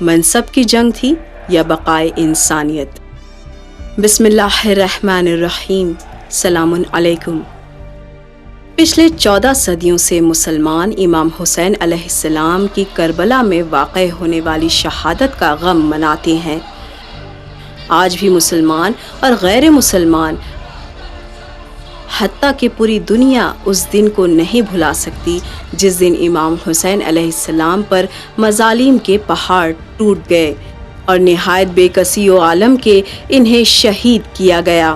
منصب کی جنگ تھی یا بقائے انسانیت؟ بسم اللہ الرحمن الرحیم۔ سلام علیکم۔ پچھلے 14 صدیوں سے مسلمان امام حسین علیہ السلام کی کربلا میں واقع ہونے والی شہادت کا غم مناتے ہیں۔ آج بھی مسلمان اور غیر مسلمان، حتیٰ کہ پوری دنیا اس دن کو نہیں بھلا سکتی جس دن امام حسین علیہ السلام پر مظالم کے پہاڑ ٹوٹ گئے اور نہایت بے کسی و عالم کے انہیں شہید کیا گیا۔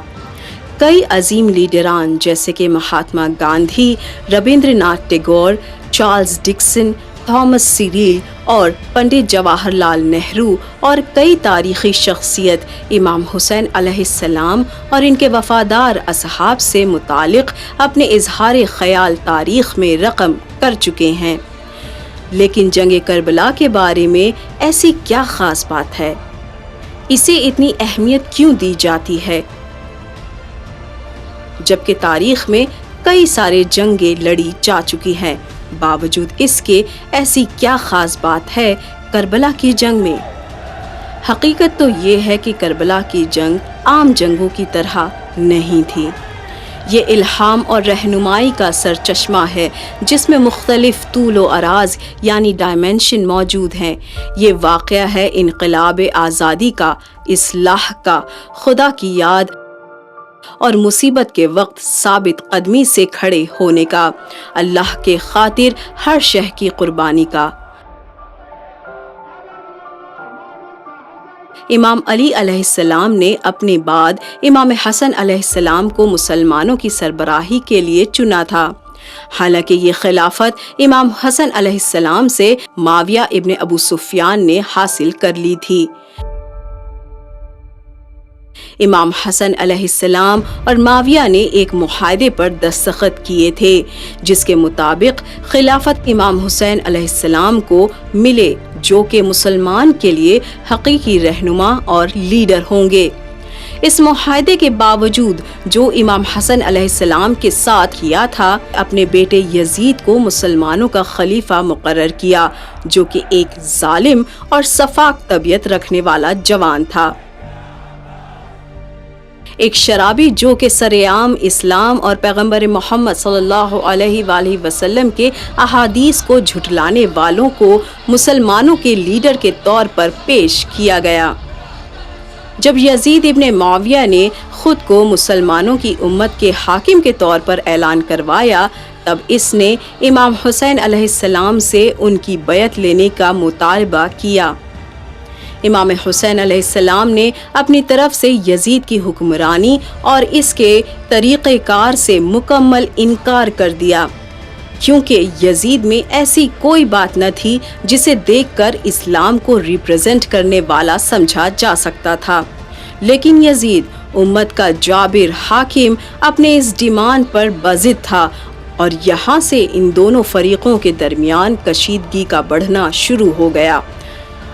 کئی عظیم لیڈران جیسے کہ Mahatma Gandhi, Rabindra Nath Tagore, Charles Dixon, Thomas serial اور پنڈت جواہر لال نہرو اور کئی تاریخی شخصیت امام حسین علیہ السلام اور ان کے وفادار اصحاب سے متعلق اپنے اظہار خیال تاریخ میں رقم کر چکے ہیں، لیکن جنگ کربلا کے بارے میں ایسی کیا خاص بات ہے؟ اسے اتنی اہمیت کیوں دی جاتی ہے جبکہ تاریخ میں کئی سارے جنگیں لڑی جا چکی ہیں؟ باوجود اس کے ایسی کیا خاص بات ہے کربلا کی جنگ میں؟ حقیقت تو یہ ہے کہ کربلا کی جنگ عام جنگوں کی طرح نہیں تھی۔ یہ الہام اور رہنمائی کا سرچشمہ ہے جس میں مختلف طول و عراض یعنی ڈائمینشن موجود ہیں۔ یہ واقعہ ہے انقلاب آزادی کا، اصلاح کا، خدا کی یاد اور مصیبت کے وقت ثابت قدمی سے کھڑے ہونے کا، اللہ کے خاطر ہر شے کی قربانی کا۔ امام علی علیہ السلام نے اپنے بعد امام حسن علیہ السلام کو مسلمانوں کی سربراہی کے لیے چنا تھا، حالانکہ یہ خلافت امام حسن علیہ السلام سے معاویہ ابن ابو سفیان نے حاصل کر لی تھی۔ امام حسن علیہ السلام اور معاویہ نے ایک معاہدے پر دستخط کیے تھے جس کے مطابق خلافت امام حسین علیہ السلام کو ملے، جو کہ مسلمان کے لیے حقیقی رہنما اور لیڈر ہوں گے۔ اس معاہدے کے باوجود جو امام حسن علیہ السلام کے ساتھ کیا تھا، اپنے بیٹے یزید کو مسلمانوں کا خلیفہ مقرر کیا، جو کہ ایک ظالم اور سفاک طبیعت رکھنے والا جوان تھا، ایک شرابی جو کہ سرعام اسلام اور پیغمبر محمد صلی اللہ علیہ وآلہ وسلم کے احادیث کو جھٹلانے والوں کو مسلمانوں کے لیڈر کے طور پر پیش کیا گیا۔ جب یزید ابن معاویہ نے خود کو مسلمانوں کی امت کے حاکم کے طور پر اعلان کروایا، تب اس نے امام حسین علیہ السلام سے ان کی بیعت لینے کا مطالبہ کیا۔ امام حسین علیہ السلام نے اپنی طرف سے یزید کی حکمرانی اور اس کے طریقہ کار سے مکمل انکار کر دیا، کیونکہ یزید میں ایسی کوئی بات نہ تھی جسے دیکھ کر اسلام کو ریپرزینٹ کرنے والا سمجھا جا سکتا تھا۔ لیکن یزید امت کا جابر حاکم اپنے اس ڈیمانڈ پر بضد تھا، اور یہاں سے ان دونوں فریقوں کے درمیان کشیدگی کا بڑھنا شروع ہو گیا۔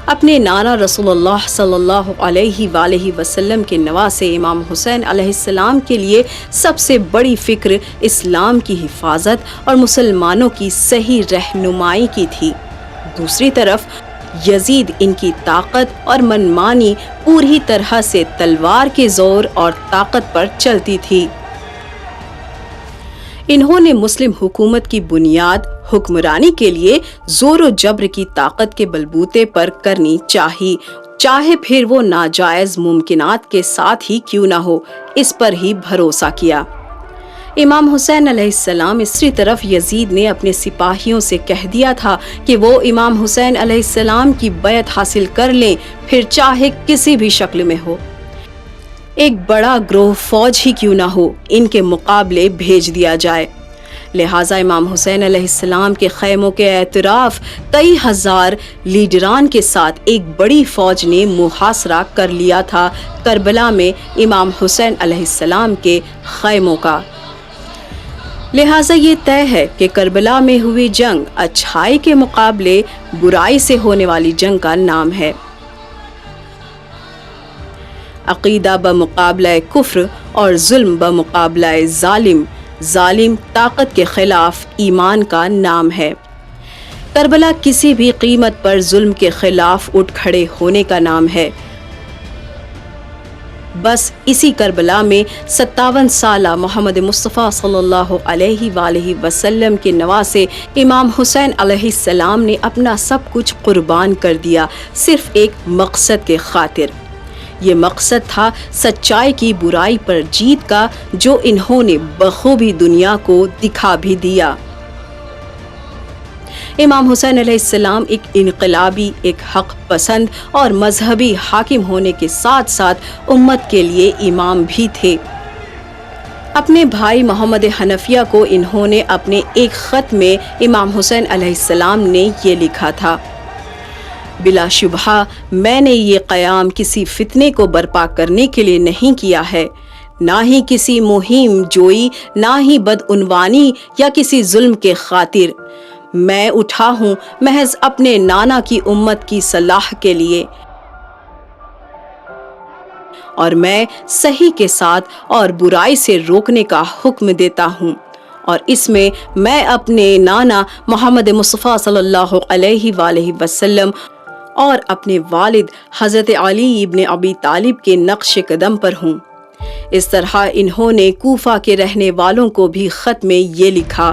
اپنے نانا رسول اللہ صلی اللہ علیہ وآلہ وسلم کے نواسے امام حسین علیہ السلام کے لیے سب سے بڑی فکر اسلام کی حفاظت اور مسلمانوں کی صحیح رہنمائی کی تھی۔ دوسری طرف یزید ان کی طاقت اور منمانی پوری طرح سے تلوار کے زور اور طاقت پر چلتی تھی۔ انہوں نے مسلم حکومت کی بنیاد حکمرانی کے لیے زور و جبر کی طاقت کے بلبوتے پر کرنی چاہے پھر وہ ناجائز ممکنات کے ساتھ ہی کیوں نہ ہو، اس پر ہی بھروسہ کیا۔ امام حسین علیہ السلام اسی طرف یزید نے اپنے سپاہیوں سے کہہ دیا تھا کہ وہ امام حسین علیہ السلام کی بیعت حاصل کر لیں، پھر چاہے کسی بھی شکل میں ہو، ایک بڑا گروہ فوج ہی کیوں نہ ہو، ان کے مقابلے بھیج دیا جائے۔ لہٰذا امام حسین علیہ السلام کے خیموں کے اعتراف کئی ہزار لیڈران کے ساتھ ایک بڑی فوج نے محاصرہ کر لیا تھا کربلا میں امام حسین علیہ السلام کے خیموں کا۔ لہٰذا یہ طے ہے کہ کربلا میں ہوئی جنگ اچھائی کے مقابلے برائی سے ہونے والی جنگ کا نام ہے۔ عقیدہ بمقابلہ کفر اور ظلم بمقابلہ ظالم، ظالم طاقت کے خلاف ایمان کا نام ہے۔ کربلا کسی بھی قیمت پر ظلم کے خلاف اٹھ کھڑے ہونے کا نام ہے۔ بس اسی کربلا میں 57 سالہ محمد مصطفیٰ صلی اللہ علیہ وآلہ وسلم کے نواسے امام حسین علیہ السلام نے اپنا سب کچھ قربان کر دیا، صرف ایک مقصد کے خاطر۔ یہ مقصد تھا سچائی کی برائی پر جیت کا، جو انہوں نے بخوبی دنیا کو دکھا بھی دیا۔ امام حسین علیہ السلام ایک انقلابی، ایک حق پسند اور مذہبی حاکم ہونے کے ساتھ ساتھ امت کے لیے امام بھی تھے۔ اپنے بھائی محمد حنفیہ کو انہوں نے اپنے ایک خط میں امام حسین علیہ السلام نے یہ لکھا تھا: بلا شبہ میں نے یہ قیام کسی فتنے کو برپا کرنے کے لیے نہیں کیا ہے، نہ ہی کسی مہم جوئی، نہ ہی بدعنوانی یا کسی ظلم کے خاطر۔ میں اٹھا ہوں محض اپنے نانا کی امت کی صلاح کے لیے، اور میں صحیح کے ساتھ اور برائی سے روکنے کا حکم دیتا ہوں، اور اس میں میں اپنے نانا محمد مصطفیٰ صلی اللہ علیہ وآلہ وسلم اور اپنے والد حضرت علی ابن ابی طالب کے نقش قدم پر ہوں۔ اس طرح انہوں نے کوفہ کے رہنے والوں کو بھی خط میں یہ لکھا: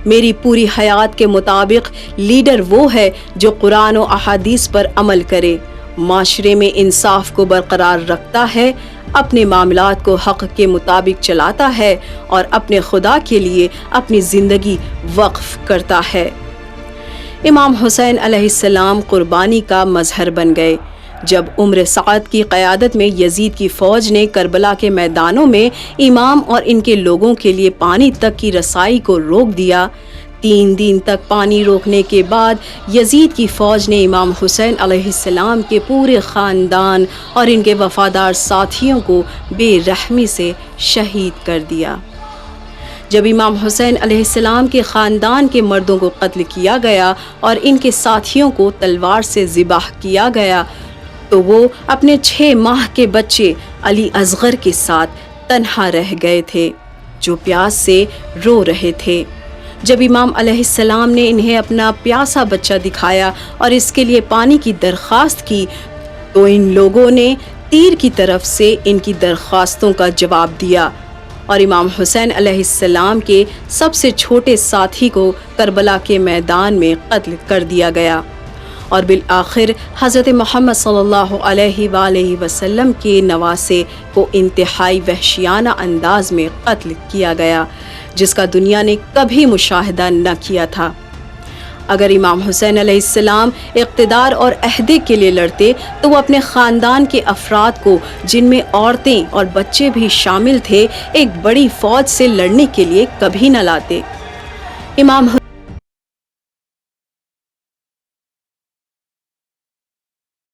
میری پوری حیات کے مطابق لیڈر وہ ہے جو قرآن و احادیث پر عمل کرے، معاشرے میں انصاف کو برقرار رکھتا ہے، اپنے معاملات کو حق کے مطابق چلاتا ہے اور اپنے خدا کے لیے اپنی زندگی وقف کرتا ہے۔ امام حسین علیہ السلام قربانی کا مظہر بن گئے۔ جب عمر سعد کی قیادت میں یزید کی فوج نے کربلا کے میدانوں میں امام اور ان کے لوگوں کے لیے پانی تک کی رسائی کو روک دیا، 3 دن تک پانی روکنے کے بعد یزید کی فوج نے امام حسین علیہ السلام کے پورے خاندان اور ان کے وفادار ساتھیوں کو بے رحمی سے شہید کر دیا۔ جب امام حسین علیہ السلام کے خاندان کے مردوں کو قتل کیا گیا اور ان کے ساتھیوں کو تلوار سے ذبح کیا گیا، تو وہ اپنے 6 ماہ کے بچے علی اصغر کے ساتھ تنہا رہ گئے تھے، جو پیاس سے رو رہے تھے۔ جب امام علیہ السلام نے انہیں اپنا پیاسا بچہ دکھایا اور اس کے لیے پانی کی درخواست کی، تو ان لوگوں نے تیر کی طرف سے ان کی درخواستوں کا جواب دیا، اور امام حسین علیہ السلام کے سب سے چھوٹے ساتھی کو کربلا کے میدان میں قتل کر دیا گیا، اور بالآخر حضرت محمد صلی اللہ علیہ وآلہ وسلم کے نواسے کو انتہائی وحشیانہ انداز میں قتل کیا گیا، جس کا دنیا نے کبھی مشاہدہ نہ کیا تھا۔ اگر امام حسین علیہ السلام اقتدار اور عہدے کے لیے لڑتے تو وہ اپنے خاندان کے افراد کو، جن میں عورتیں اور بچے بھی شامل تھے، ایک بڑی فوج سے لڑنے کے لیے کبھی نہ لاتے۔ امام